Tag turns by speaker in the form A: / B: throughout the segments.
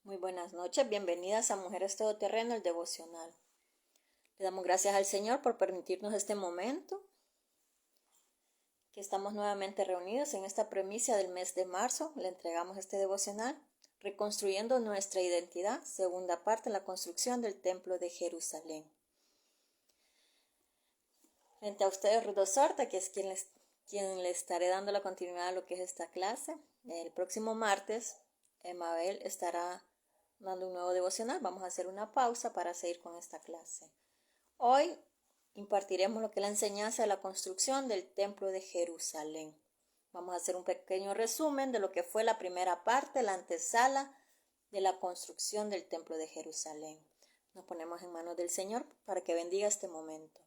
A: Muy buenas noches, bienvenidas a Mujeres Todoterreno, el devocional. Le damos gracias al Señor por permitirnos este momento, que estamos nuevamente reunidos en esta primicia del mes de marzo. Le entregamos este devocional, reconstruyendo nuestra identidad, segunda parte, la construcción del templo de Jerusalén. Frente a ustedes, Ruth Osorta, que es quien le estaré dando la continuidad a lo que es esta clase. El próximo martes, Mabel estará dando un nuevo devocional. Vamos a hacer una pausa para seguir con esta clase. Hoy impartiremos lo que es la enseñanza de la construcción del templo de Jerusalén. Vamos a hacer un pequeño resumen de lo que fue la primera parte, la antesala de la construcción del templo de Jerusalén. Nos ponemos en manos del Señor para que bendiga este momento.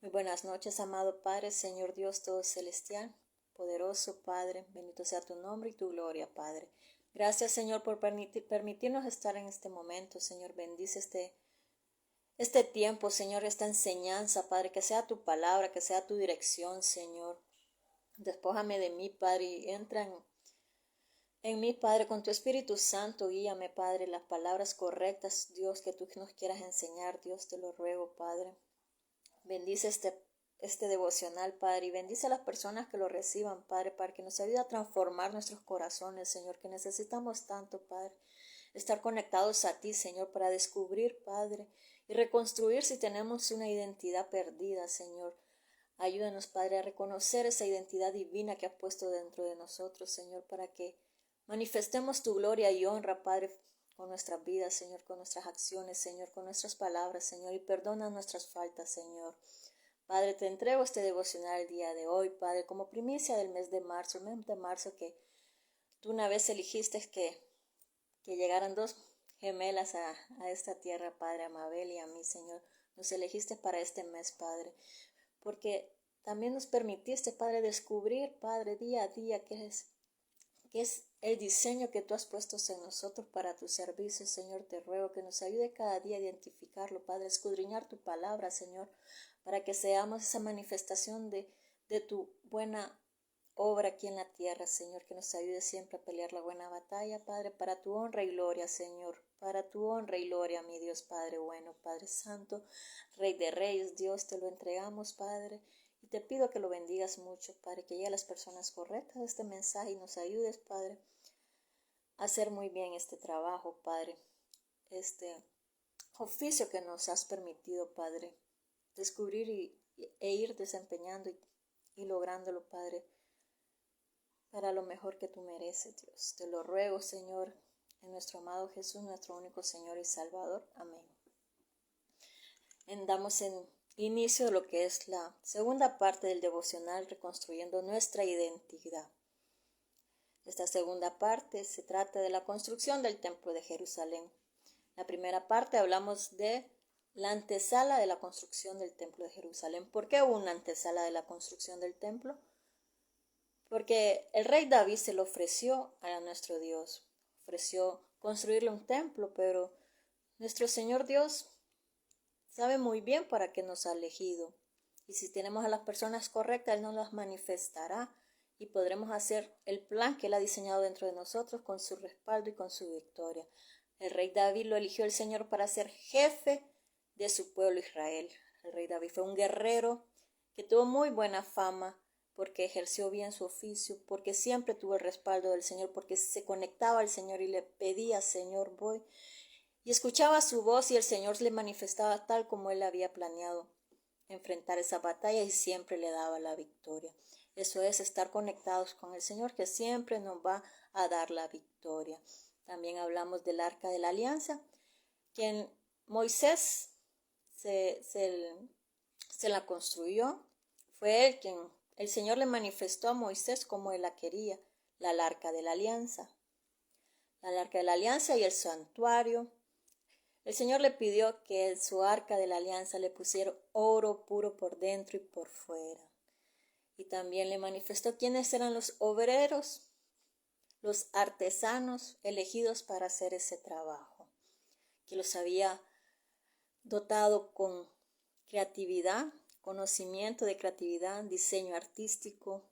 A: Muy buenas noches, amado Padre, Señor Dios todo celestial, poderoso Padre, bendito sea tu nombre y tu gloria, Padre. Gracias, Señor, por permitirnos estar en este momento. Señor, bendice este tiempo, Señor, esta enseñanza, Padre, que sea tu palabra, que sea tu dirección, Señor. Despójame de mí, Padre, y entra en mí, Padre, con tu Espíritu Santo. Guíame, Padre, las palabras correctas, Dios, que tú nos quieras enseñar, Dios, te lo ruego, Padre. Bendice este devocional, Padre, y bendice a las personas que lo reciban, Padre, para que nos ayude a transformar nuestros corazones, Señor, que necesitamos tanto, Padre, estar conectados a ti, Señor, para descubrir, Padre, y reconstruir si tenemos una identidad perdida, Señor. Ayúdanos, Padre, a reconocer esa identidad divina que has puesto dentro de nosotros, Señor, para que manifestemos tu gloria y honra, Padre, con nuestras vidas, Señor, con nuestras acciones, Señor, con nuestras palabras, Señor, y perdona nuestras faltas, Señor. Padre, te entrego este devocional el día de hoy, Padre, como primicia del mes de marzo, el mes de marzo que tú una vez eligiste que llegaran dos gemelas a esta tierra, Padre, a Mabel y a mí, Señor. Nos elegiste para este mes, Padre, porque también nos permitiste, Padre, descubrir, Padre, día a día qué es el diseño que tú has puesto en nosotros para tu servicio, Señor. Te ruego que nos ayude cada día a identificarlo, Padre, escudriñar tu palabra, Señor, para que seamos esa manifestación de tu buena obra aquí en la tierra, Señor, que nos ayude siempre a pelear la buena batalla, Padre, para tu honra y gloria, Señor, para tu honra y gloria, mi Dios, Padre bueno, Padre santo, Rey de reyes, Dios, te lo entregamos, Padre, y te pido que lo bendigas mucho, Padre, que llegue a las personas correctas este mensaje y nos ayudes, Padre, a hacer muy bien este trabajo, Padre, este oficio que nos has permitido, Padre, descubrir e ir desempeñando y lográndolo, Padre, para lo mejor que tú mereces, Dios. Te lo ruego, Señor, en nuestro amado Jesús, nuestro único Señor y Salvador. Amén. Damos en inicio de lo que es la segunda parte del devocional, reconstruyendo nuestra identidad. Esta segunda parte se trata de la construcción del templo de Jerusalén. La primera parte hablamos de la antesala de la construcción del templo de Jerusalén. ¿Por qué hubo una antesala de la construcción del templo? Porque el rey David se lo ofreció a nuestro Dios, ofreció construirle un templo, pero nuestro Señor Dios sabe muy bien para qué nos ha elegido. Y si tenemos a las personas correctas, Él nos las manifestará y podremos hacer el plan que Él ha diseñado dentro de nosotros con su respaldo y con su victoria. El rey David lo eligió el Señor para ser jefe de su pueblo Israel. El rey David fue un guerrero que tuvo muy buena fama porque ejerció bien su oficio, porque siempre tuvo el respaldo del Señor, porque se conectaba al Señor y le pedía, Señor, voy. Y escuchaba su voz y el Señor le manifestaba tal como él había planeado enfrentar esa batalla y siempre le daba la victoria. Eso es estar conectados con el Señor, que siempre nos va a dar la victoria. También hablamos del arca de la alianza, quien Moisés se la construyó. Fue él quien, el Señor le manifestó a Moisés como él la quería, la arca de la alianza. La arca de la alianza y el santuario. El Señor le pidió que en su arca de la alianza le pusiera oro puro por dentro y por fuera. Y también le manifestó quiénes eran los obreros, los artesanos elegidos para hacer ese trabajo, que los había dotado con creatividad, conocimiento de creatividad, diseño artístico.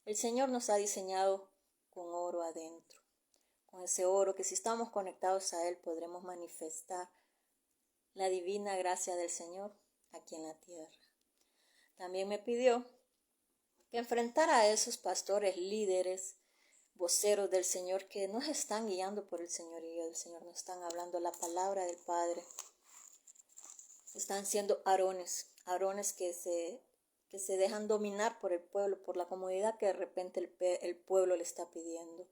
A: El Señor nos ha diseñado con oro adentro, con ese oro, que si estamos conectados a Él podremos manifestar la divina gracia del Señor aquí en la tierra. También me pidió que enfrentara a esos pastores, líderes, voceros del Señor que nos están guiando por el señorío del Señor, nos están hablando la palabra del Padre. Están siendo Aarones que se dejan dominar por el pueblo, por la comodidad que de repente el pueblo le está pidiendo.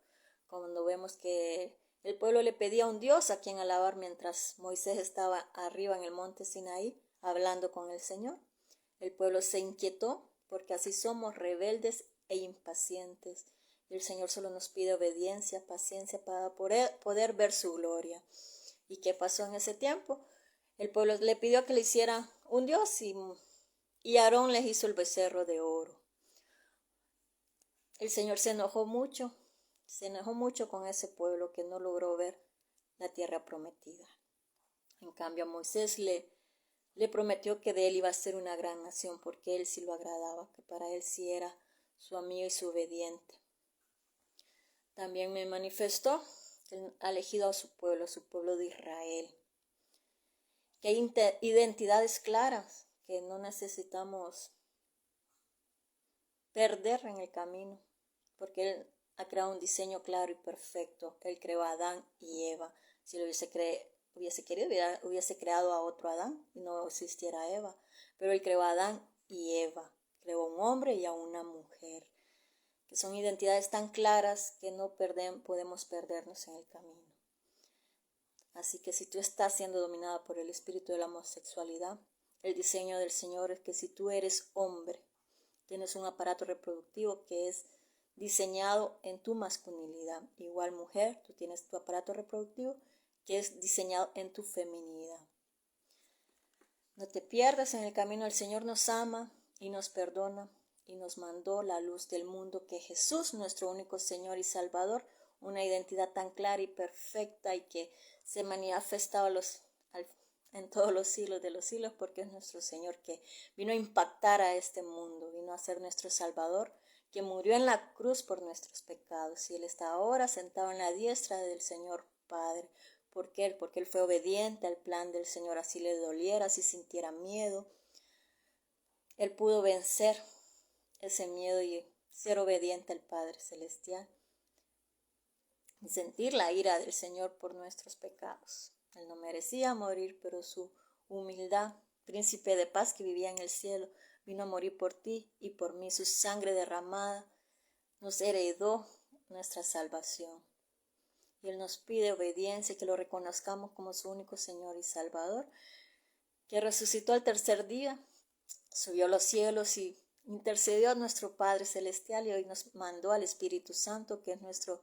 A: Cuando vemos que el pueblo le pedía a un Dios a quien alabar mientras Moisés estaba arriba en el monte Sinaí hablando con el Señor. El pueblo se inquietó porque así somos, rebeldes e impacientes. Y el Señor solo nos pide obediencia, paciencia para poder ver su gloria. ¿Y qué pasó en ese tiempo? El pueblo le pidió que le hiciera un Dios y Aarón les hizo el becerro de oro. El Señor se enojó mucho con ese pueblo que no logró ver la tierra prometida. En cambio, a Moisés le prometió que de él iba a ser una gran nación porque él sí lo agradaba, que para él sí era su amigo y su obediente. También me manifestó que ha elegido a su pueblo de Israel, que hay identidades claras que no necesitamos perder en el camino, porque Él ha creado un diseño claro y perfecto. Él creó a Adán y Eva. Si lo hubiese querido, hubiese creado a otro Adán y no existiera Eva. Pero Él creó a Adán y Eva. Creó a un hombre y a una mujer, que son identidades tan claras que no podemos perdernos en el camino. Así que si tú estás siendo dominada por el espíritu de la homosexualidad, el diseño del Señor es que si tú eres hombre, tienes un aparato reproductivo que es diseñado en tu masculinidad. Igual mujer, tú tienes tu aparato reproductivo que es diseñado en tu feminidad. No te pierdas en el camino. El Señor nos ama y nos perdona y nos mandó la luz del mundo, que Jesús, nuestro único Señor y Salvador, una identidad tan clara y perfecta y que se manifestaba en todos los siglos de los siglos, porque es nuestro Señor que vino a impactar a este mundo, vino a ser nuestro Salvador, que murió en la cruz por nuestros pecados, y Él está ahora sentado en la diestra del Señor Padre. ¿Por qué? Porque Él fue obediente al plan del Señor, así le doliera, así sintiera miedo. Él pudo vencer ese miedo y ser obediente al Padre Celestial y sentir la ira del Señor por nuestros pecados. Él no merecía morir, pero su humildad, príncipe de paz que vivía en el cielo, vino a morir por ti y por mí. Su sangre derramada nos heredó nuestra salvación. Y Él nos pide obediencia, que lo reconozcamos como su único Señor y Salvador, que resucitó al tercer día, subió a los cielos y intercedió a nuestro Padre Celestial, y hoy nos mandó al Espíritu Santo, que es nuestro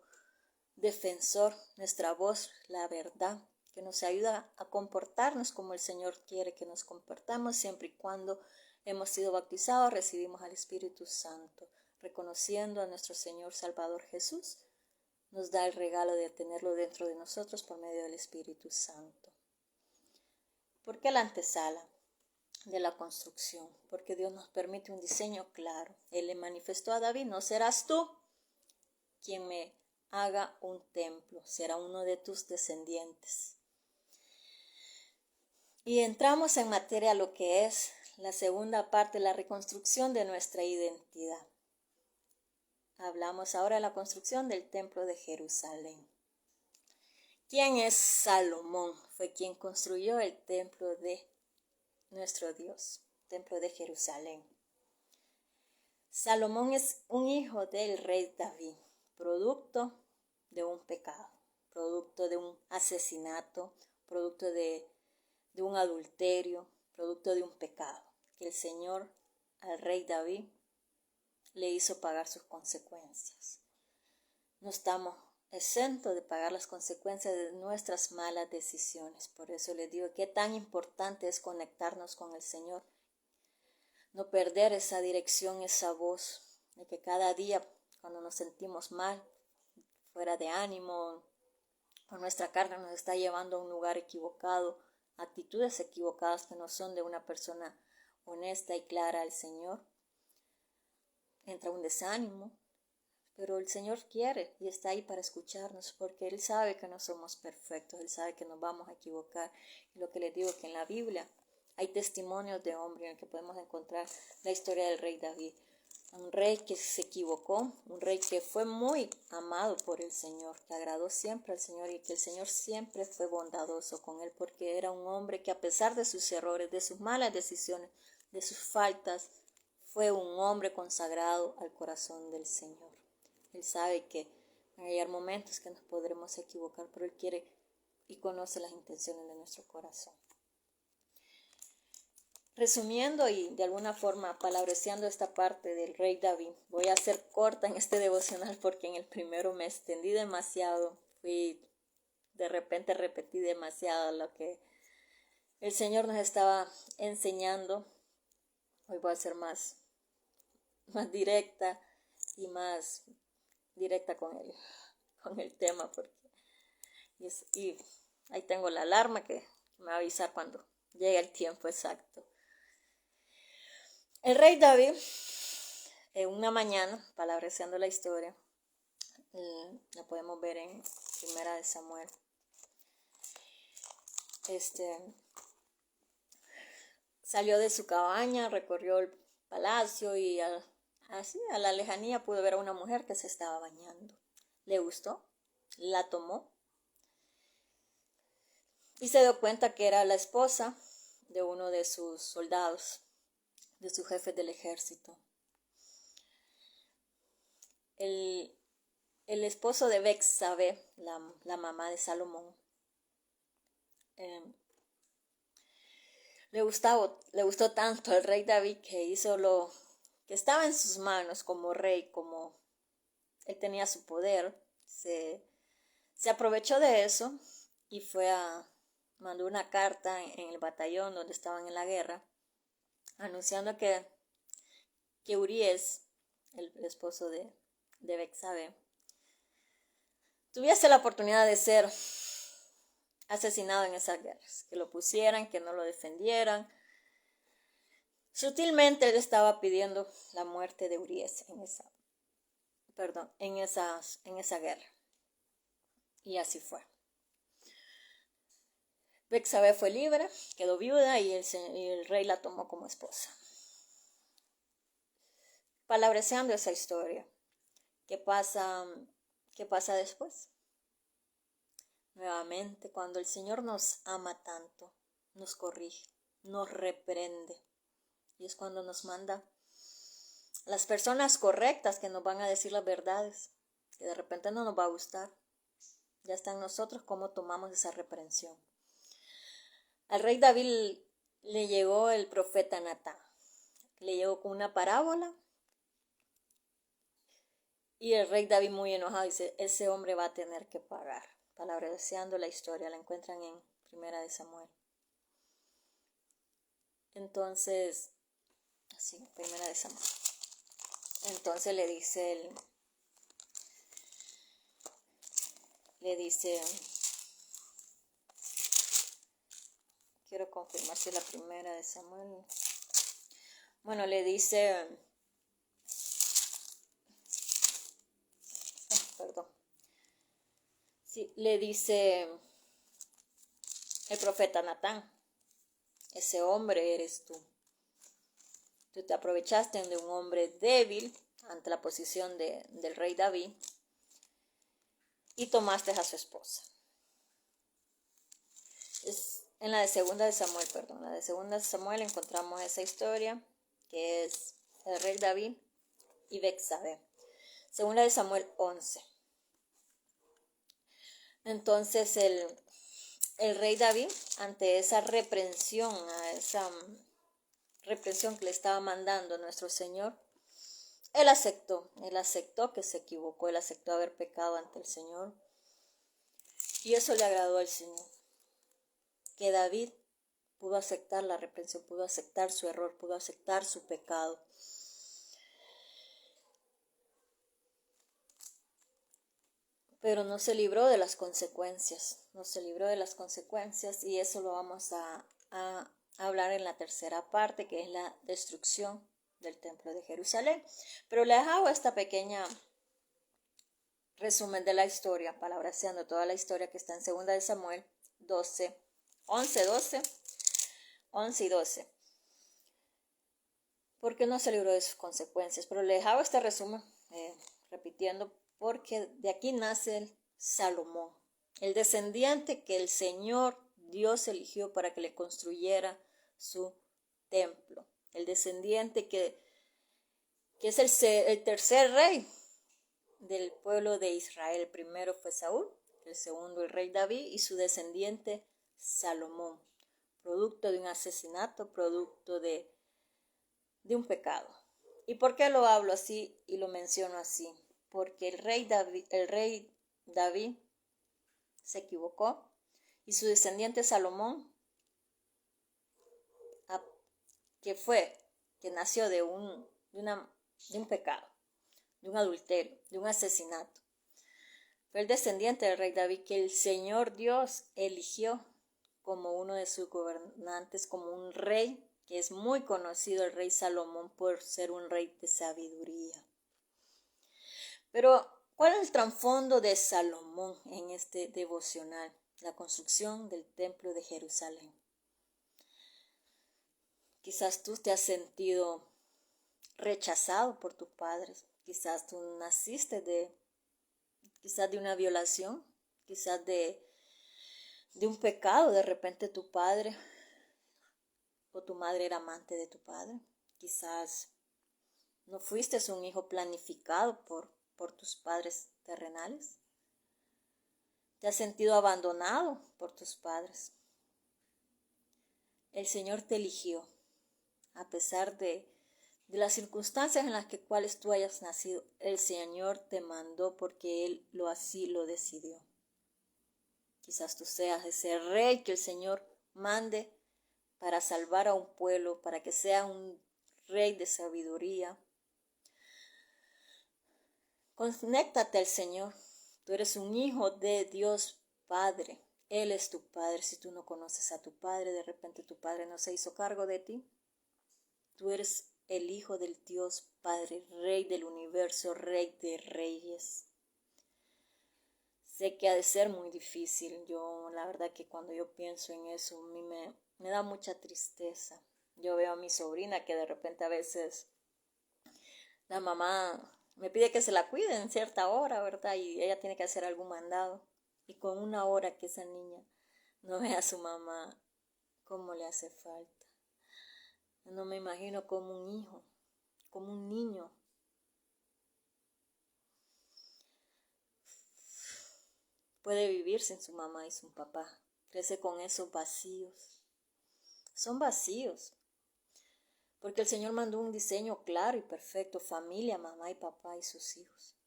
A: defensor, nuestra voz, la verdad, que nos ayuda a comportarnos como el Señor quiere que nos comportamos, siempre y cuando hemos sido bautizados, recibimos al Espíritu Santo, reconociendo a nuestro Señor Salvador Jesús. Nos da el regalo de tenerlo dentro de nosotros por medio del Espíritu Santo. ¿Por qué la antesala de la construcción? Porque Dios nos permite un diseño claro. Él le manifestó a David: no serás tú quien me haga un templo, será uno de tus descendientes. Y entramos en materia a lo que es la segunda parte, la reconstrucción de nuestra identidad. Hablamos ahora de la construcción del templo de Jerusalén. ¿Quién es Salomón? Fue quien construyó el templo de nuestro Dios, templo de Jerusalén. Salomón es un hijo del rey David, producto de un pecado, producto de un asesinato, producto de un adulterio, producto de un pecado, que el Señor al rey David le hizo pagar sus consecuencias. No estamos exentos de pagar las consecuencias de nuestras malas decisiones. Por eso les digo qué tan importante es conectarnos con el Señor, no perder esa dirección, esa voz, de que cada día cuando nos sentimos mal, fuera de ánimo, o nuestra carne nos está llevando a un lugar equivocado, actitudes equivocadas que no son de una persona honesta y clara al Señor, entra un desánimo, Pero el Señor quiere y está ahí para escucharnos porque Él sabe que no somos perfectos, Él sabe que nos vamos a equivocar. Y lo que les digo que en la Biblia hay testimonios de hombres en el que podemos encontrar la historia del rey David. Un rey que se equivocó, un rey que fue muy amado por el Señor, que agradó siempre al Señor y que el Señor siempre fue bondadoso con él porque era un hombre que a pesar de sus errores, de sus malas decisiones, de sus faltas, fue un hombre consagrado al corazón del Señor. Él sabe que hay momentos que nos podremos equivocar, pero Él quiere y conoce las intenciones de nuestro corazón. Resumiendo y de alguna forma palabreciando esta parte del rey David, voy a ser corta en este devocional porque en el primero me extendí demasiado, de repente repetí demasiado lo que el Señor nos estaba enseñando. Hoy voy a ser más directa y más directa con el tema porque y ahí tengo la alarma que me va a avisar cuando llegue el tiempo exacto. El rey David, en una mañana, palabreciendo la historia, la podemos ver en Primera de Samuel. Salió de su cabaña, recorrió el palacio y así a la lejanía pudo ver a una mujer que se estaba bañando. Le gustó, la tomó y se dio cuenta que era la esposa de uno de sus soldados, de sus jefes del ejército. El esposo de Betsabé, la mamá de Salomón, le gustó tanto al rey David que hizo lo que estaba en sus manos como rey, como él tenía su poder, se aprovechó de eso y mandó una carta en el batallón donde estaban en la guerra, anunciando que Urías, el esposo de Betsabé, tuviese la oportunidad de ser asesinado en esas guerras, que lo pusieran, que no lo defendieran. Sutilmente él estaba pidiendo la muerte de Urías en esa guerra. Y así fue. Betsabé fue libre, quedó viuda y el rey la tomó como esposa. Palabreceando esa historia, ¿qué pasa después? Nuevamente, cuando el Señor nos ama tanto, nos corrige, nos reprende. Y es cuando nos manda las personas correctas que nos van a decir las verdades, que de repente no nos va a gustar. Ya está en nosotros cómo tomamos esa reprensión. Al rey David le llegó el profeta Natán. Le llegó con una parábola. Y el rey David muy enojado dice, ese hombre va a tener que pagar. Palabreceando la historia, la encuentran en Primera de Samuel. Entonces, sí, Primera de Samuel. Entonces le dice quiero confirmar si es la Primera de Samuel. Bueno, le dice, perdón. Sí, le dice el profeta Natán, ese hombre eres tú. Tú te aprovechaste de un hombre débil ante la posición del rey David y tomaste a su esposa. En la de Segunda de Samuel encontramos esa historia que es el rey David y Betsabé. Segunda de Samuel 11. Entonces el rey David, ante esa reprensión, a esa reprensión que le estaba mandando nuestro Señor, él aceptó que se equivocó, él aceptó haber pecado ante el Señor. Y eso le agradó al Señor, que David pudo aceptar la reprensión, pudo aceptar su error, pudo aceptar su pecado. Pero no se libró de las consecuencias, y eso lo vamos a hablar en la tercera parte, que es la destrucción del templo de Jerusalén. Pero les hago esta pequeña resumen de la historia, parafraseando toda la historia que está en 2 de Samuel 12, 11, 12, 11 y 12. Porque no se libró de sus consecuencias. Pero le dejaba este resumen, repitiendo, porque de aquí nace el Salomón, el descendiente que el Señor Dios eligió para que le construyera su templo. El descendiente que es el tercer rey del pueblo de Israel. El primero fue Saúl, el segundo el rey David y su descendiente Salomón, producto de un asesinato, producto de un pecado. ¿Y por qué lo hablo así y lo menciono así? Porque el rey David se equivocó y su descendiente Salomón, que nació de un pecado, de un adulterio, de un asesinato. Fue el descendiente del rey David que el Señor Dios eligió como uno de sus gobernantes, como un rey, que es muy conocido el rey Salomón por ser un rey de sabiduría. Pero, ¿cuál es el trasfondo de Salomón en este devocional? La construcción del templo de Jerusalén. Quizás tú te has sentido rechazado por tus padres, quizás tú naciste quizás de una violación, quizás de un pecado, de repente tu padre o tu madre era amante de tu padre, quizás no fuiste un hijo planificado por tus padres terrenales, te has sentido abandonado por tus padres. El Señor te eligió, a pesar de las circunstancias en las cuales tú hayas nacido. El Señor te mandó porque Él así lo decidió. Quizás tú seas ese rey que el Señor mande para salvar a un pueblo, para que sea un rey de sabiduría. Conéctate al Señor. Tú eres un hijo de Dios Padre. Él es tu Padre. Si tú no conoces a tu Padre, de repente tu Padre no se hizo cargo de ti. Tú eres el Hijo del Dios Padre, Rey del universo, Rey de reyes. Sé que ha de ser muy difícil. La verdad que cuando yo pienso en eso, a mí me da mucha tristeza. Yo veo a mi sobrina que de repente a veces la mamá me pide que se la cuide en cierta hora, ¿verdad? Y ella tiene que hacer algún mandado. Y con una hora que esa niña no ve a su mamá, ¿cómo le hace falta? No me imagino como un hijo, como un niño. Puede vivir sin su mamá y su papá. Crece con esos vacíos. Son vacíos. Porque el Señor mandó un diseño claro y perfecto. Familia, mamá y papá y sus hijos.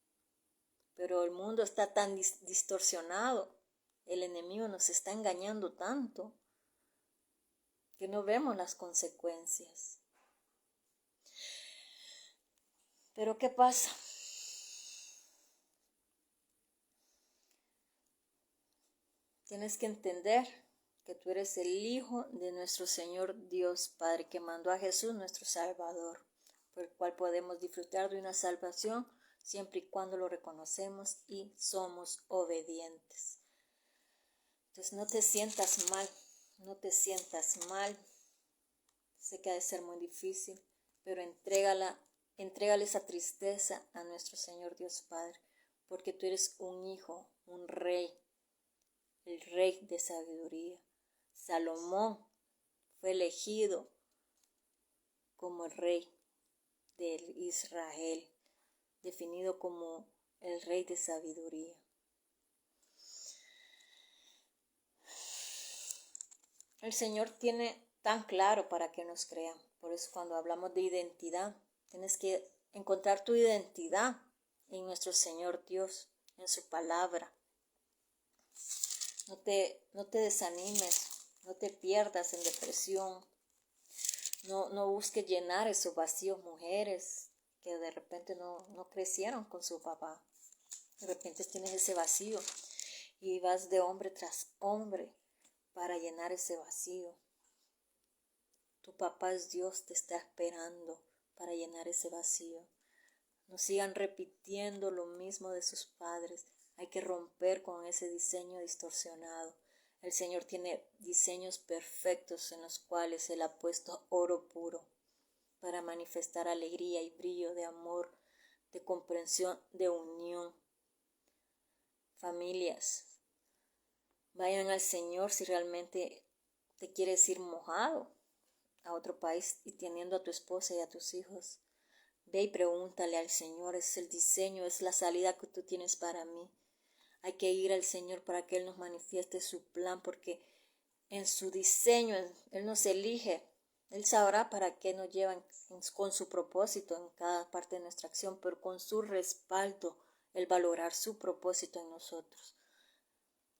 A: Pero el mundo está tan distorsionado. El enemigo nos está engañando tanto que no vemos las consecuencias. Pero ¿qué pasa? Tienes que entender que tú eres el Hijo de nuestro Señor Dios Padre, que mandó a Jesús nuestro Salvador, por el cual podemos disfrutar de una salvación siempre y cuando lo reconocemos y somos obedientes. Entonces no te sientas mal, no te sientas mal. Sé que ha de ser muy difícil, pero entrégale esa tristeza a nuestro Señor Dios Padre, porque tú eres un hijo, un rey, el rey de sabiduría. Salomón fue elegido como el rey de Israel, definido como el rey de sabiduría. El Señor tiene tan claro para que nos crean. Por eso cuando hablamos de identidad, tienes que encontrar tu identidad en nuestro Señor Dios, en su palabra. No te desanimes, no te pierdas en depresión. No busques llenar esos vacíos, mujeres que de repente no crecieron con su papá. De repente tienes ese vacío y vas de hombre tras hombre para llenar ese vacío. Tu papá es Dios, te está esperando para llenar ese vacío. no sigan repitiendo lo mismo de sus padres. Hay que romper con ese diseño distorsionado. El Señor tiene diseños perfectos en los cuales Él ha puesto oro puro para manifestar alegría y brillo de amor, de comprensión, de unión. Familias, vayan al Señor si realmente te quieres ir mojado a otro país y teniendo a tu esposa y a tus hijos. Ve y pregúntale al Señor, es el diseño, es la salida que tú tienes para mí. Hay que ir al Señor para que Él nos manifieste su plan, porque en su diseño Él nos elige. Él sabrá para qué nos llevan con su propósito en cada parte de nuestra acción, pero con su respaldo, Él va a lograr su propósito en nosotros.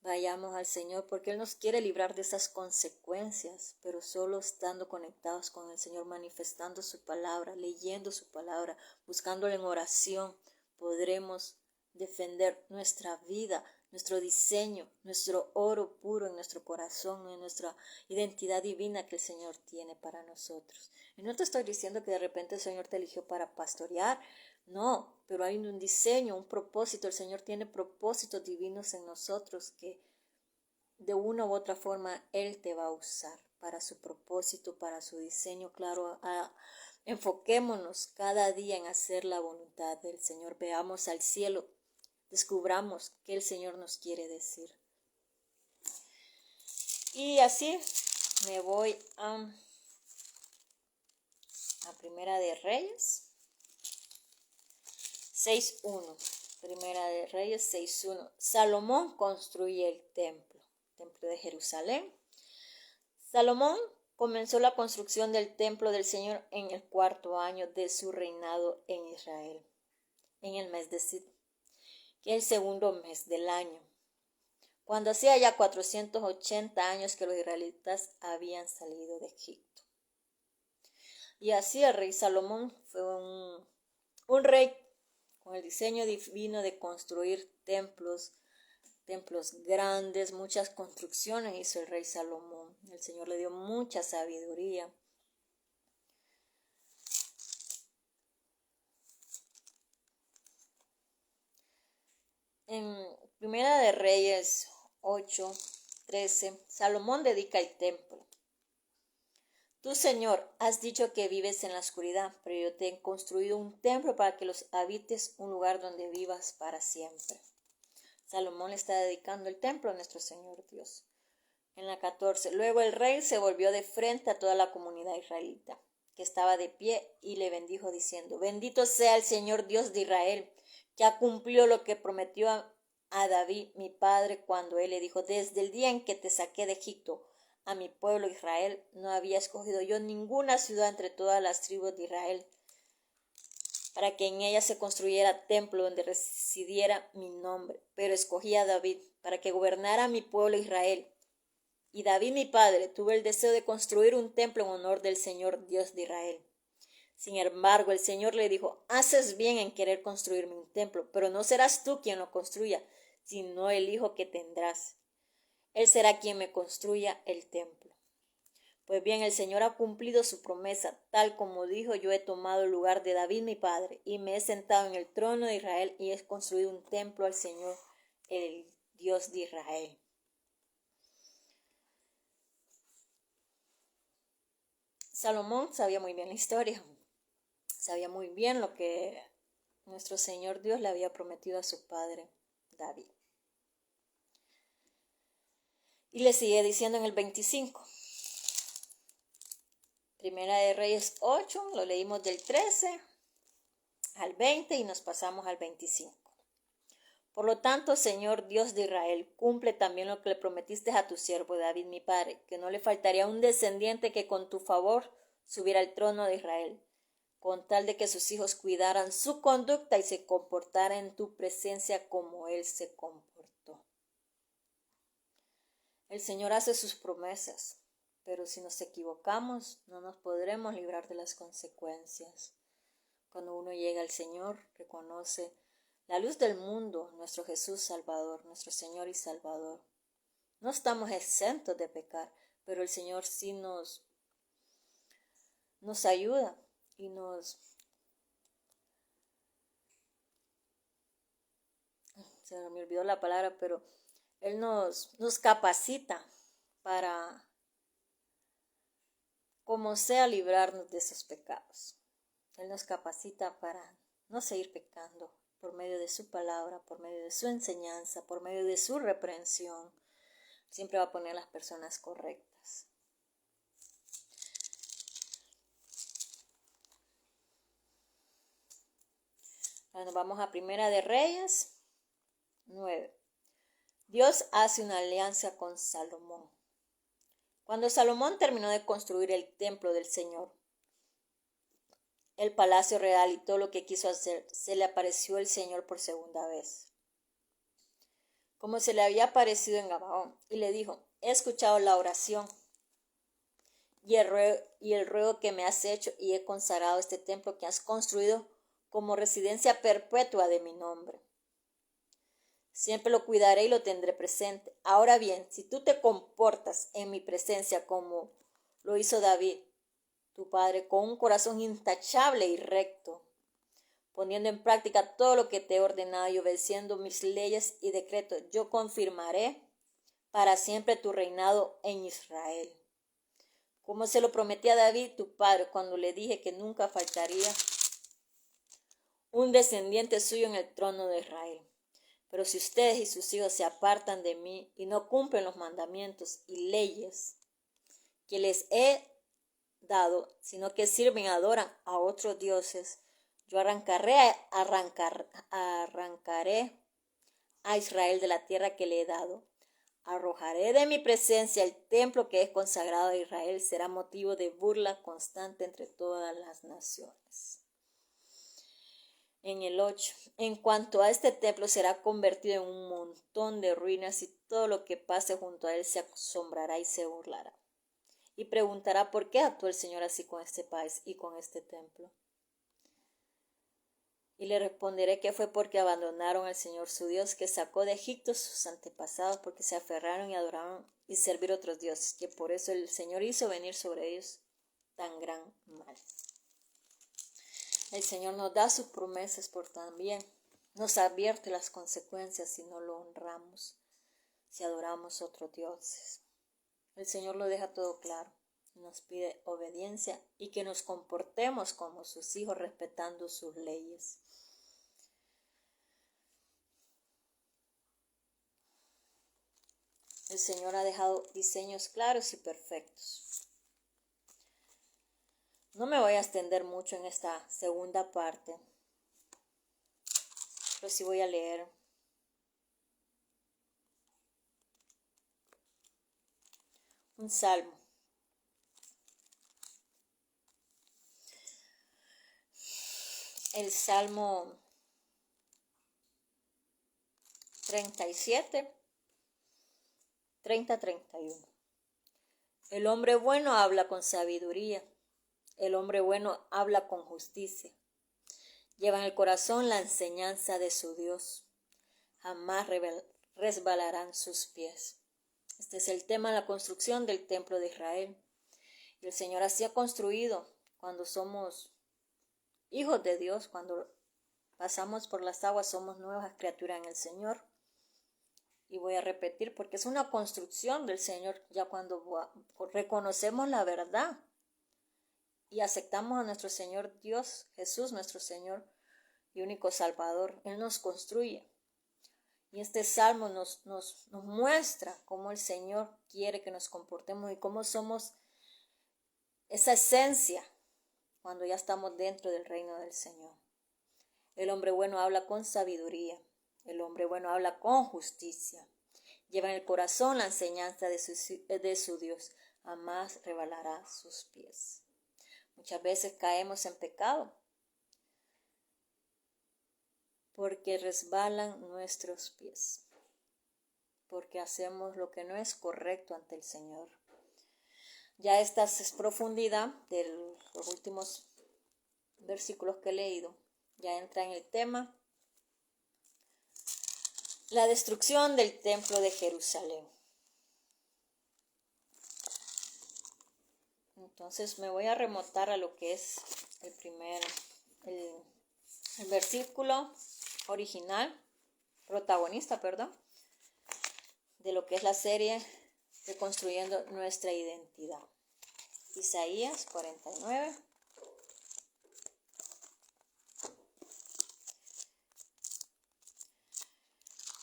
A: Vayamos al Señor porque Él nos quiere librar de esas consecuencias, pero solo estando conectados con el Señor, manifestando su palabra, leyendo su palabra, buscándole en oración, podremos defender nuestra vida, nuestro diseño, nuestro oro puro en nuestro corazón, en nuestra identidad divina que el Señor tiene para nosotros. Y no te estoy diciendo que de repente el Señor te eligió para pastorear, no, pero hay un diseño, un propósito. El Señor tiene propósitos divinos en nosotros que de una u otra forma Él te va a usar para su propósito, para su diseño. Claro, enfoquémonos cada día en hacer la voluntad del Señor. Veamos al cielo, descubramos qué el Señor nos quiere decir. Y así me voy a Primera de Reyes 6.1. Primera de Reyes 6.1. Salomón construye el templo de Jerusalén. Salomón comenzó la construcción del templo del Señor en el 4º año de su reinado en Israel, en el mes de Sid, que es el 2.º mes del año, cuando hacía ya 480 años que los israelitas habían salido de Egipto. Y así el rey Salomón fue un rey con el diseño divino de construir templos grandes, muchas construcciones hizo el rey Salomón. El Señor le dio mucha sabiduría. En Primera de Reyes 8:13, Salomón dedica el templo. Tú, Señor, has dicho que vives en la oscuridad, pero yo te he construido un templo para que los habites, un lugar donde vivas para siempre. Salomón le está dedicando el templo a nuestro Señor Dios. En la 14, luego el rey se volvió de frente a toda la comunidad israelita, que estaba de pie, y le bendijo diciendo: Bendito sea el Señor Dios de Israel, que ha cumplido lo que prometió a David, mi padre, cuando él le dijo: Desde el día en que te saqué de Egipto, a mi pueblo Israel, no había escogido yo ninguna ciudad entre todas las tribus de Israel, para que en ella se construyera templo donde residiera mi nombre, pero escogí a David para que gobernara mi pueblo Israel. Y David mi padre tuvo el deseo de construir un templo en honor del Señor Dios de Israel. Sin embargo, el Señor le dijo: Haces bien en querer construirme un templo, pero no serás tú quien lo construya, sino el hijo que tendrás. Él será quien me construya el templo. Pues bien, el Señor ha cumplido su promesa, tal como dijo: Yo he tomado el lugar de David mi padre, y me he sentado en el trono de Israel, y he construido un templo al Señor, el Dios de Israel. Salomón sabía muy bien la historia, sabía muy bien lo que nuestro Señor Dios le había prometido a su padre David. Y le sigue diciendo en el 25. Primera de Reyes 8, lo leímos del 13 al 20 y nos pasamos al 25. Por lo tanto, Señor Dios de Israel, cumple también lo que le prometiste a tu siervo David mi padre, que no le faltaría un descendiente que con tu favor subiera al trono de Israel, con tal de que sus hijos cuidaran su conducta y se comportaran en tu presencia como él se comportó. El Señor hace sus promesas, pero si nos equivocamos, no nos podremos librar de las consecuencias. Cuando uno llega al Señor, reconoce la luz del mundo, nuestro Jesús Salvador, nuestro Señor y Salvador. No estamos exentos de pecar, pero el Señor sí nos ayuda y nos se me olvidó la palabra, pero Él nos capacita para, como sea, librarnos de esos pecados. Él nos capacita para no seguir pecando por medio de su palabra, por medio de su enseñanza, por medio de su reprensión. Siempre va a poner las personas correctas. Bueno, vamos a Primera de Reyes 9. Dios hace una alianza con Salomón. Cuando Salomón terminó de construir el templo del Señor, el palacio real y todo lo que quiso hacer, se le apareció el Señor por segunda vez, como se le había aparecido en Gabaón, y le dijo: he escuchado la oración y el ruego que me has hecho, y he consagrado este templo que has construido como residencia perpetua de mi nombre. Siempre lo cuidaré y lo tendré presente. Ahora bien, si tú te comportas en mi presencia como lo hizo David, tu padre, con un corazón intachable y recto, poniendo en práctica todo lo que te he ordenado y obedeciendo mis leyes y decretos, yo confirmaré para siempre tu reinado en Israel. Como se lo prometí a David, tu padre, cuando le dije que nunca faltaría un descendiente suyo en el trono de Israel. Pero si ustedes y sus hijos se apartan de mí y no cumplen los mandamientos y leyes que les he dado, sino que sirven y adoran a otros dioses, yo arrancaré a Israel de la tierra que le he dado. Arrojaré de mi presencia el templo que es consagrado a Israel. Será motivo de burla constante entre todas las naciones. En el 8. En cuanto a este templo, será convertido en un montón de ruinas, y todo lo que pase junto a él se asombrará y se burlará. Y preguntará: ¿por qué actuó el Señor así con este país y con este templo? Y le responderé que fue porque abandonaron al Señor su Dios, que sacó de Egipto sus antepasados, porque se aferraron y adoraron y servir otros dioses, que por eso el Señor hizo venir sobre ellos tan gran mal. El Señor nos da sus promesas, por también nos advierte las consecuencias si no lo honramos, si adoramos otros dioses. El Señor lo deja todo claro. Nos pide obediencia y que nos comportemos como sus hijos, respetando sus leyes. El Señor ha dejado diseños claros y perfectos. No me voy a extender mucho en esta segunda parte, pero sí voy a leer un salmo. El Salmo 37, 30-31. El hombre bueno habla con sabiduría. El hombre bueno habla con justicia. Lleva en el corazón la enseñanza de su Dios. Jamás resbalarán sus pies. Este es el tema de la construcción del templo de Israel. Y el Señor así ha construido cuando somos hijos de Dios, cuando pasamos por las aguas, somos nuevas criaturas en el Señor. Y voy a repetir, porque es una construcción del Señor, ya cuando reconocemos la verdad y aceptamos a nuestro Señor Dios, Jesús, nuestro Señor y único Salvador. Él nos construye. Y este salmo nos muestra cómo el Señor quiere que nos comportemos y cómo somos esa esencia cuando ya estamos dentro del reino del Señor. El hombre bueno habla con sabiduría. El hombre bueno habla con justicia. Lleva en el corazón la enseñanza de su Dios. Jamás resbalará sus pies. Muchas veces caemos en pecado porque resbalan nuestros pies, porque hacemos lo que no es correcto ante el Señor. Ya esta es profundidad de los últimos versículos que he leído. Ya entra en el tema la destrucción del templo de Jerusalén. Entonces me voy a remontar a lo que es el versículo original. protagonista, perdón, de lo que es la serie Reconstruyendo nuestra identidad. Isaías 49.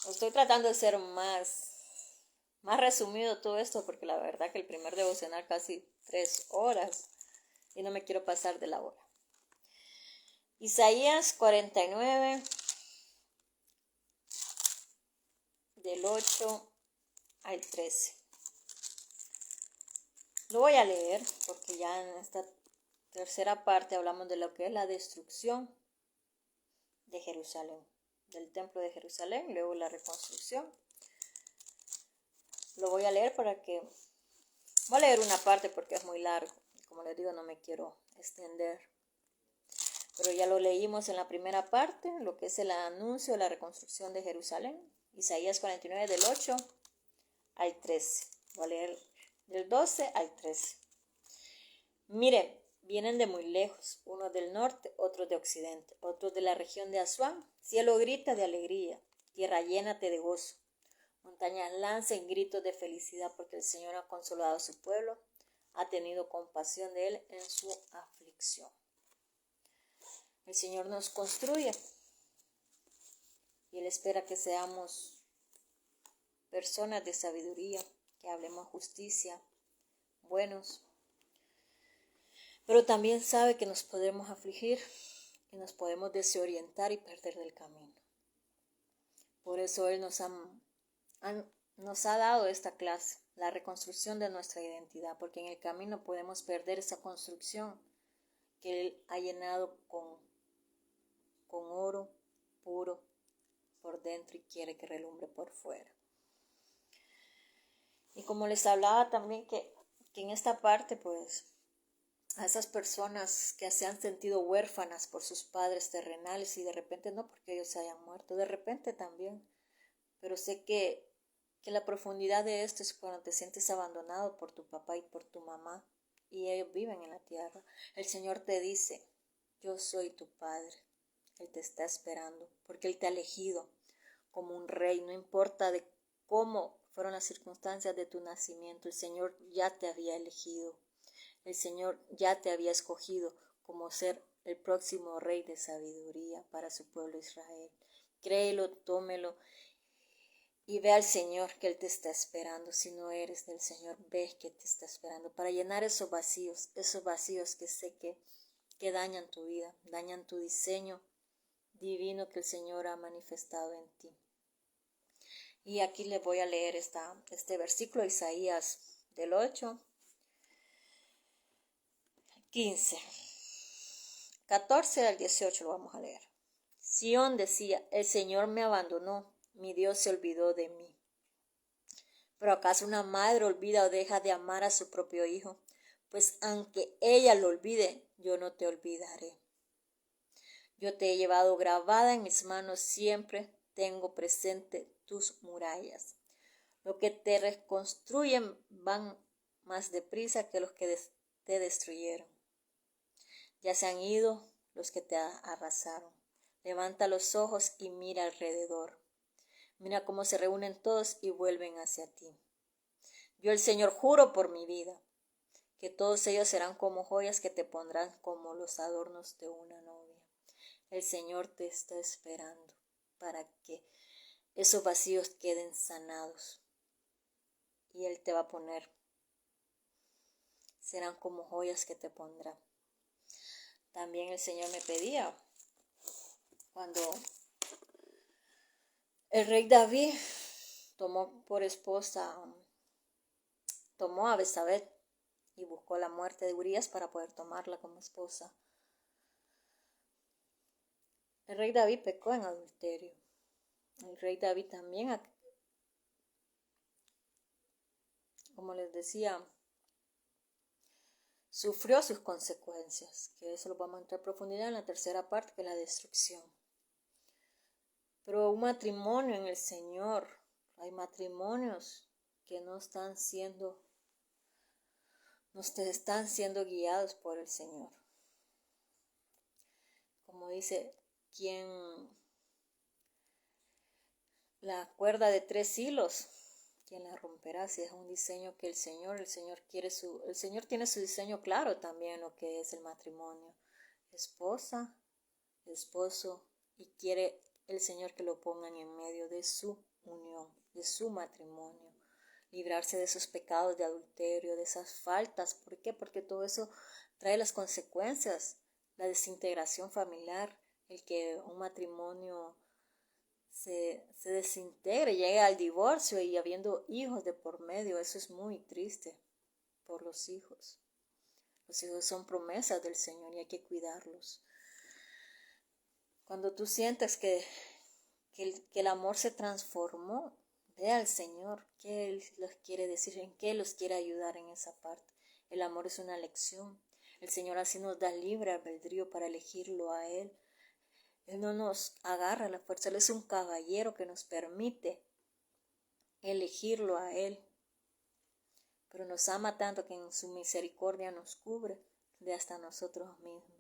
A: Estoy tratando de ser más resumido todo esto porque la verdad que el primer devocional casi 3 horas y no me quiero pasar de la hora. Isaías 49, del 8 al 13. Lo voy a leer porque ya en esta tercera parte hablamos de lo que es la destrucción de Jerusalén, del templo de Jerusalén, luego la reconstrucción. Lo voy a leer voy a leer una parte porque es muy largo. Como les digo, no me quiero extender. Pero ya lo leímos en la primera parte, lo que es el anuncio de la reconstrucción de Jerusalén. Isaías 49 del 8 al 13. Voy a leer del 12 al 13. Miren, vienen de muy lejos, unos del norte, otros de occidente, otros de la región de Asuán. Cielo grita de alegría, tierra llénate de gozo. Montañas lancen gritos de felicidad porque el Señor ha consolado a su pueblo, ha tenido compasión de él en su aflicción. El Señor nos construye y Él espera que seamos personas de sabiduría, que hablemos justicia, buenos. Pero también sabe que nos podemos afligir y nos podemos desorientar y perder del camino. Por eso Él nos ha dado esta clase, la reconstrucción de nuestra identidad, porque en el camino podemos perder esa construcción que Él ha llenado con oro puro por dentro y quiere que relumbre por fuera. Y como les hablaba también que en esta parte, pues, a esas personas que se han sentido huérfanas por sus padres terrenales y de repente no porque ellos se hayan muerto, de repente también, pero sé que la profundidad de esto es cuando te sientes abandonado por tu papá y por tu mamá y ellos viven en la tierra. El Señor te dice, yo soy tu Padre, Él te está esperando porque Él te ha elegido como un rey, no importa de cómo fueron las circunstancias de tu nacimiento, el Señor ya te había elegido. El Señor ya te había escogido como ser el próximo rey de sabiduría para su pueblo Israel. Créelo, tómelo y ve al Señor que Él te está esperando. Si no eres del Señor, ve que te está esperando para llenar esos vacíos que sé que dañan tu vida, dañan tu diseño divino que el Señor ha manifestado en ti. Y aquí les voy a leer este versículo, Isaías del 8. 15, 14 al 18 lo vamos a leer. Sión decía, el Señor me abandonó, mi Dios se olvidó de mí. ¿Pero acaso una madre olvida o deja de amar a su propio hijo? Pues aunque ella lo olvide, yo no te olvidaré. Yo te he llevado grabada en mis manos, siempre tengo presente tus murallas. Los que te reconstruyen van más deprisa que los que te destruyeron. Ya se han ido los que te arrasaron. Levanta los ojos y mira alrededor. Mira cómo se reúnen todos y vuelven hacia ti. Yo el Señor juro por mi vida, que todos ellos serán como joyas que te pondrán como los adornos de una novia. El Señor te está esperando para que esos vacíos queden sanados. Y Él te va a poner. Serán como joyas que te pondrá. También el Señor me pedía, cuando el rey David tomó a Betsabé y buscó la muerte de Urías para poder tomarla como esposa. El rey David pecó en adulterio. El rey David también, como les decía, sufrió sus consecuencias, que eso lo vamos a entrar en profundidad en la tercera parte, que es la destrucción. Pero un matrimonio en el Señor, hay matrimonios que no están siendo guiados por el Señor. Como dice, la cuerda de 3 hilos. ¿Quién la romperá? Si es un diseño que el Señor quiere el Señor tiene su diseño claro también lo que es el matrimonio. Esposa, esposo, y quiere el Señor que lo pongan en medio de su unión, de su matrimonio. Librarse de esos pecados de adulterio, de esas faltas. ¿Por qué? Porque todo eso trae las consecuencias, la desintegración familiar, el que un matrimonio se desintegre, llegue al divorcio y habiendo hijos de por medio. Eso es muy triste por los hijos. Los hijos son promesas del Señor y hay que cuidarlos. Cuando tú sientes que el amor se transformó, ve al Señor, qué Él los quiere decir, en qué los quiere ayudar en esa parte. El amor es una elección. El Señor así nos da libre albedrío para elegirlo a Él. Él no nos agarra a la fuerza, Él es un caballero que nos permite elegirlo a Él. Pero nos ama tanto que en su misericordia nos cubre de hasta nosotros mismos.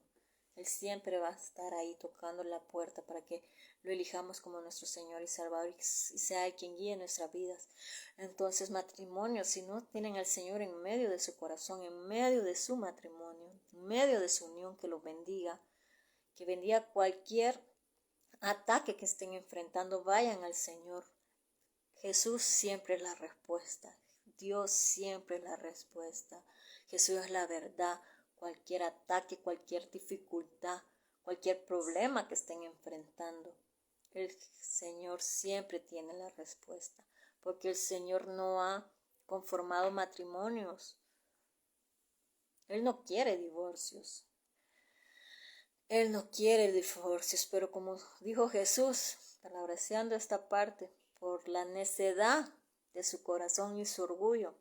A: Él siempre va a estar ahí tocando la puerta para que lo elijamos como nuestro Señor y Salvador y sea Él quien guíe nuestras vidas. Entonces, matrimonio, si no tienen al Señor en medio de su corazón, en medio de su matrimonio, en medio de su unión, que los bendiga, que bendiga cualquier ataque que estén enfrentando, vayan al Señor. Jesús siempre es la respuesta. Dios siempre es la respuesta. Jesús es la verdad. Cualquier ataque, cualquier dificultad, cualquier problema que estén enfrentando, el Señor siempre tiene la respuesta. Porque el Señor no ha conformado matrimonios. Él no quiere divorcios. Él no quiere divorcios, pero como dijo Jesús, parafraseando esta parte, por la necedad de su corazón y su orgullo,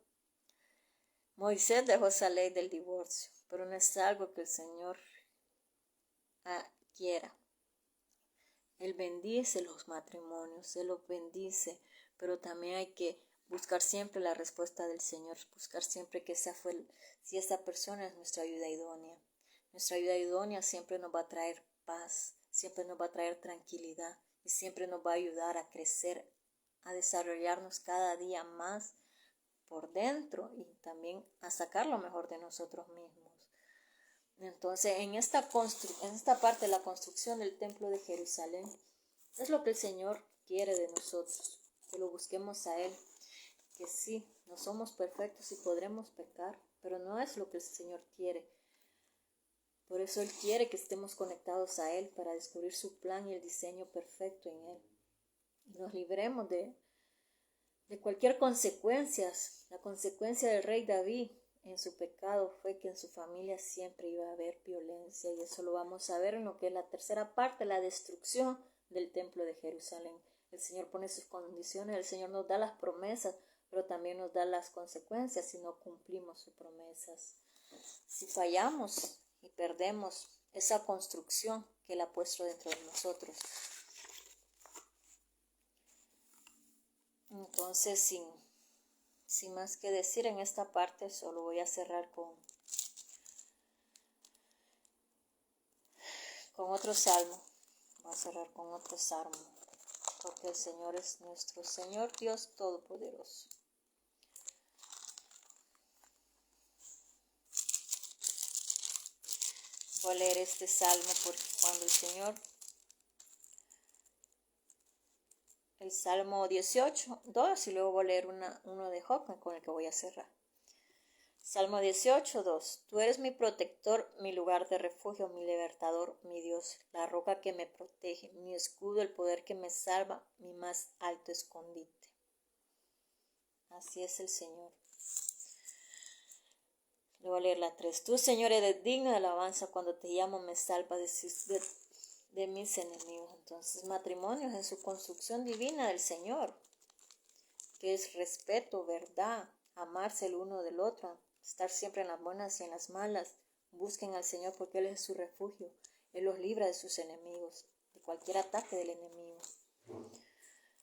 A: Moisés dejó esa ley del divorcio, pero no es algo que el Señor quiera. Él bendice los matrimonios, Él los bendice, pero también hay que buscar siempre la respuesta del Señor, buscar siempre que si esa persona es nuestra ayuda idónea. Nuestra ayuda idónea siempre nos va a traer paz, siempre nos va a traer tranquilidad y siempre nos va a ayudar a crecer, a desarrollarnos cada día más por dentro y también a sacar lo mejor de nosotros mismos. Entonces, en esta parte de la construcción del templo de Jerusalén, es lo que el Señor quiere de nosotros, que lo busquemos a Él, que sí, no somos perfectos y podremos pecar, pero no es lo que el Señor quiere. Por eso Él quiere que estemos conectados a Él para descubrir su plan y el diseño perfecto en Él. Y nos libremos de cualquier consecuencia. La consecuencia del rey David en su pecado fue que en su familia siempre iba a haber violencia, y eso lo vamos a ver en lo que es la tercera parte, la destrucción del templo de Jerusalén. El Señor pone sus condiciones, el Señor nos da las promesas, pero también nos da las consecuencias si no cumplimos sus promesas. Si fallamos y perdemos esa construcción que Él ha puesto dentro de nosotros. Entonces, sin más que decir en esta parte, solo voy a cerrar con otro salmo. Voy a cerrar con otro salmo, porque el Señor es nuestro Señor Dios Todopoderoso. Voy a leer este salmo porque cuando el Salmo 18, 2, y luego voy a leer uno de Job con el que voy a cerrar. Salmo 18, 2. Tú eres mi protector, mi lugar de refugio, mi libertador, mi Dios, la roca que me protege, mi escudo, el poder que me salva, mi más alto escondite. Así es el Señor. Le voy a leer la 3. Tú, Señor, eres digno de alabanza, cuando te llamo me salvas de mis enemigos. Entonces, matrimonios en su construcción divina del Señor, que es respeto, verdad, amarse el uno del otro, estar siempre en las buenas y en las malas. Busquen al Señor porque Él es su refugio. Él los libra de sus enemigos, de cualquier ataque del enemigo.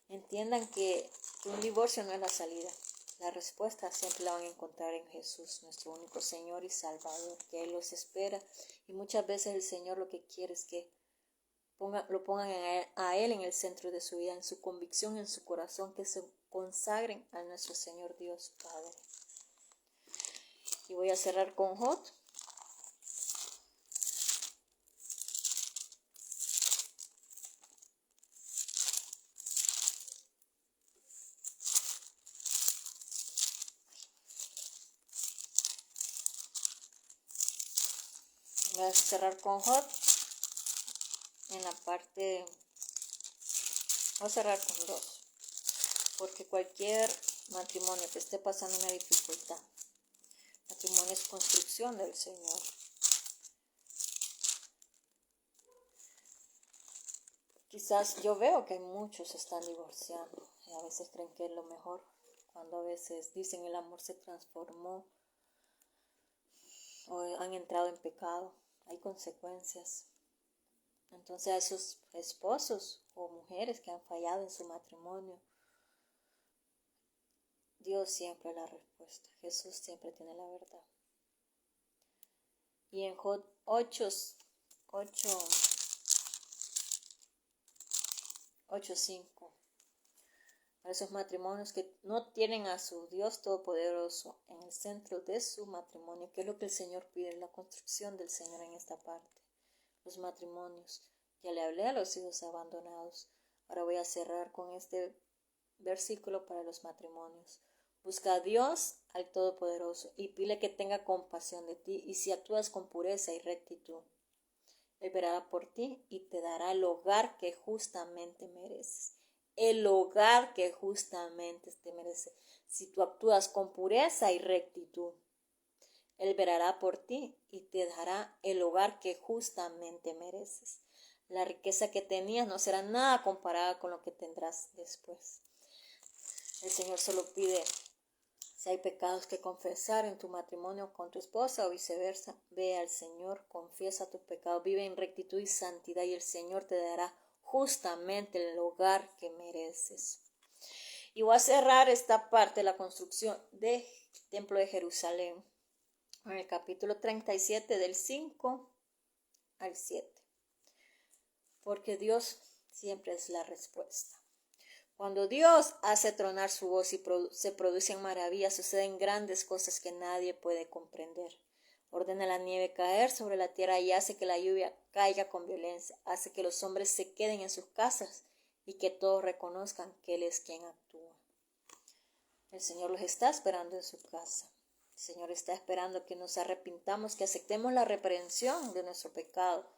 A: Entiendan que un divorcio no es la salida. La respuesta siempre la van a encontrar en Jesús, nuestro único Señor y Salvador, que Él los espera. Y muchas veces el Señor lo que quiere es que lo pongan a Él en el centro de su vida, en su convicción, en su corazón, que se consagren a nuestro Señor Dios Padre. Y voy a cerrar con Job. Voy a cerrar con Job en la parte, voy a cerrar con 2, porque cualquier matrimonio que esté pasando una dificultad, matrimonio es construcción del Señor. Quizás yo veo que muchos se están divorciando y a veces creen que es lo mejor, cuando a veces dicen el amor se transformó o han entrado en pecado. Hay consecuencias. Entonces a esos esposos o mujeres que han fallado en su matrimonio, Dios siempre es la respuesta. Jesús siempre tiene la verdad. Y en Job 8:5, para esos matrimonios que no tienen a su Dios Todopoderoso en el centro de su matrimonio, que es lo que el Señor pide, la construcción del Señor en esta parte. Los matrimonios. Ya le hablé a los hijos abandonados. Ahora voy a cerrar con este versículo para los matrimonios. Busca a Dios, al Todopoderoso, y pide que tenga compasión de ti, y si actúas con pureza y rectitud, Él verá por ti y te dará el hogar que justamente mereces. El hogar que justamente te merece. Si tú actúas con pureza y rectitud, Él verá por ti y te dará el hogar que justamente mereces. La riqueza que tenías no será nada comparada con lo que tendrás después. El Señor solo pide, si hay pecados que confesar en tu matrimonio con tu esposa o viceversa, ve al Señor, confiesa tus pecados, vive en rectitud y santidad y el Señor te dará justamente el hogar que mereces. Y voy a cerrar esta parte de la construcción del Templo de Jerusalén en el capítulo 37 del 5 al 7. Porque Dios siempre es la respuesta. Cuando Dios hace tronar su voz y se producen maravillas, suceden grandes cosas que nadie puede comprender. Ordena la nieve caer sobre la tierra y hace que la lluvia caiga con violencia. Hace que los hombres se queden en sus casas y que todos reconozcan que Él es quien actúa. El Señor los está esperando en su casa. El Señor está esperando que nos arrepintamos, que aceptemos la reprensión de nuestro pecado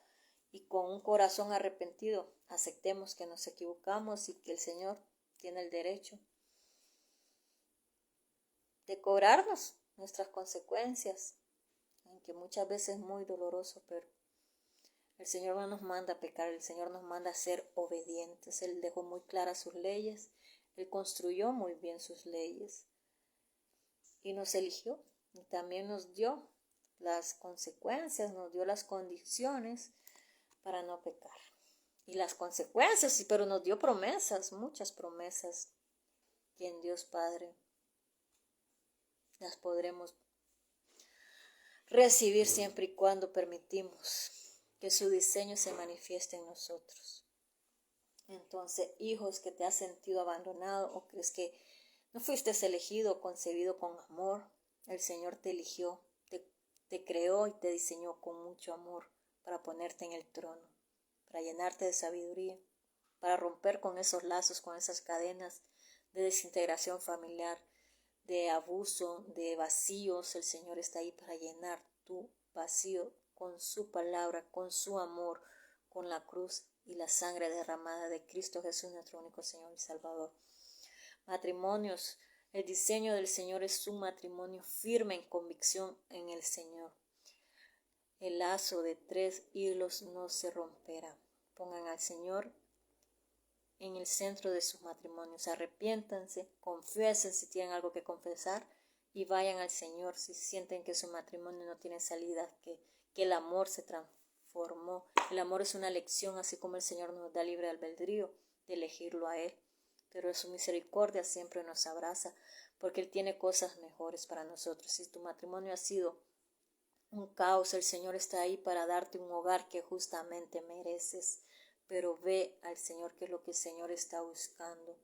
A: y con un corazón arrepentido aceptemos que nos equivocamos y que el Señor tiene el derecho de cobrarnos nuestras consecuencias, aunque muchas veces es muy doloroso, pero el Señor no nos manda a pecar, el Señor nos manda a ser obedientes. Él dejó muy claras sus leyes, Él construyó muy bien sus leyes y nos eligió y también nos dio las consecuencias, nos dio las condiciones para no pecar. Y las consecuencias, pero nos dio promesas, muchas promesas, que en Dios Padre las podremos recibir siempre y cuando permitimos que su diseño se manifieste en nosotros. Entonces, hijos que te has sentido abandonado o crees que no fuiste elegido o concebido con amor, el Señor te eligió, te creó y te diseñó con mucho amor para ponerte en el trono, para llenarte de sabiduría, para romper con esos lazos, con esas cadenas de desintegración familiar, de abuso, de vacíos. El Señor está ahí para llenar tu vacío con su palabra, con su amor, con la cruz y la sangre derramada de Cristo Jesús, nuestro único Señor y Salvador. Matrimonios, el diseño del Señor es un matrimonio firme en convicción en el Señor. El lazo de 3 hilos no se romperá. Pongan al Señor en el centro de sus matrimonios. Arrepiéntanse, confiesen si tienen algo que confesar y vayan al Señor si sienten que su matrimonio no tiene salida, que el amor se transformó. El amor es una elección, así como el Señor nos da libre albedrío de elegirlo a Él. Pero su misericordia siempre nos abraza porque Él tiene cosas mejores para nosotros. Si tu matrimonio ha sido un caos, el Señor está ahí para darte un hogar que justamente mereces. pero ve al Señor, que es lo que el Señor está buscando.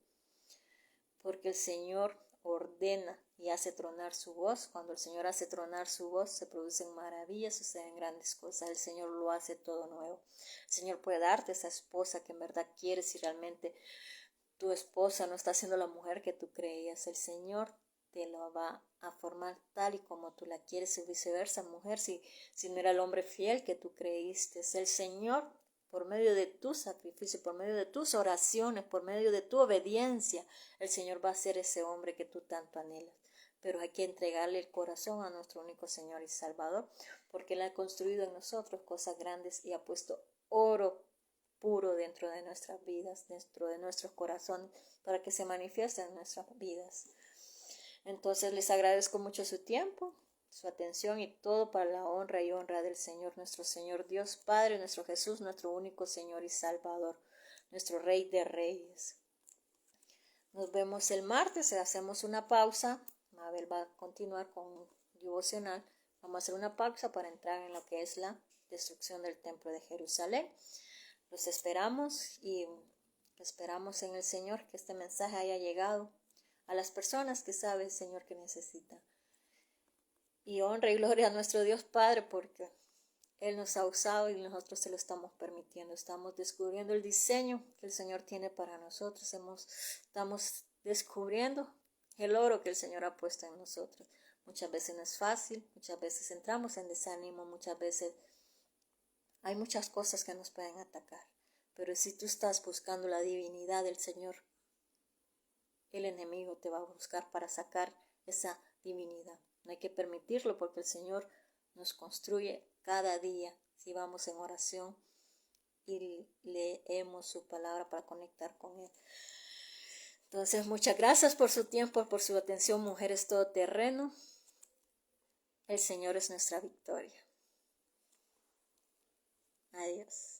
A: Porque el Señor ordena y hace tronar su voz. Cuando el Señor hace tronar su voz, se producen maravillas, suceden grandes cosas. El Señor lo hace todo nuevo. El Señor puede darte esa esposa que en verdad quieres, si realmente tu esposa no está siendo la mujer que tú creías. El Señor te lo va a formar tal y como tú la quieres, y viceversa, mujer, si no era el hombre fiel que tú creíste. El Señor, por medio de tu sacrificio, por medio de tus oraciones, por medio de tu obediencia, el Señor va a ser ese hombre que tú tanto anhelas. Pero hay que entregarle el corazón a nuestro único Señor y Salvador, porque Él ha construido en nosotros cosas grandes y ha puesto oro puro dentro de nuestras vidas, dentro de nuestros corazones, para que se manifieste en nuestras vidas. Entonces les agradezco mucho su tiempo, su atención, y todo para la honra y honra del Señor, nuestro Señor Dios Padre, nuestro Jesús, nuestro único Señor y Salvador, nuestro Rey de Reyes. Nos vemos el martes, hacemos una pausa. Mabel va a continuar con un devocional. Vamos a hacer una pausa para entrar en lo que es la destrucción del templo de Jerusalén. Los esperamos y esperamos en el Señor que este mensaje haya llegado a las personas que sabe el Señor que necesita. Y honra y gloria a nuestro Dios Padre, porque Él nos ha usado y nosotros se lo estamos permitiendo. Estamos descubriendo el diseño que el Señor tiene para nosotros. Estamos descubriendo el oro que el Señor ha puesto en nosotros. Muchas veces no es fácil, muchas veces entramos en desánimo, muchas veces hay muchas cosas que nos pueden atacar. Pero si tú estás buscando la divinidad del Señor, el enemigo te va a buscar para sacar esa divinidad. No hay que permitirlo, porque el Señor nos construye cada día si vamos en oración y leemos su palabra para conectar con Él. Entonces, muchas gracias por su tiempo, por su atención, mujeres todoterreno. El Señor es nuestra victoria. Adiós.